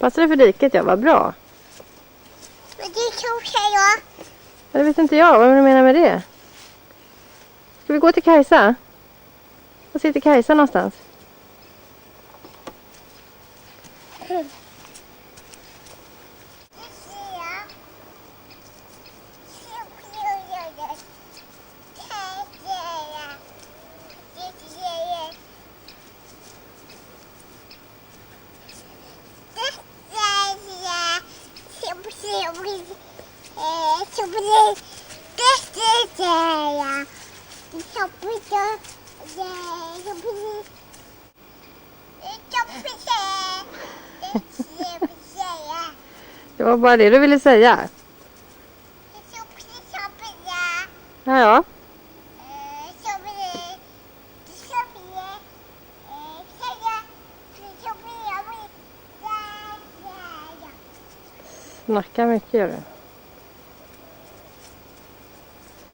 Passar det för diket? Ja, vad bra. Men det tror jag. Det vet inte jag. Vad menar med det? Ska vi gå till Kajsa? Var sitter Kajsa någonstans? Det var bara det du ville säga. Ja, ja. Snackar mycket gör du.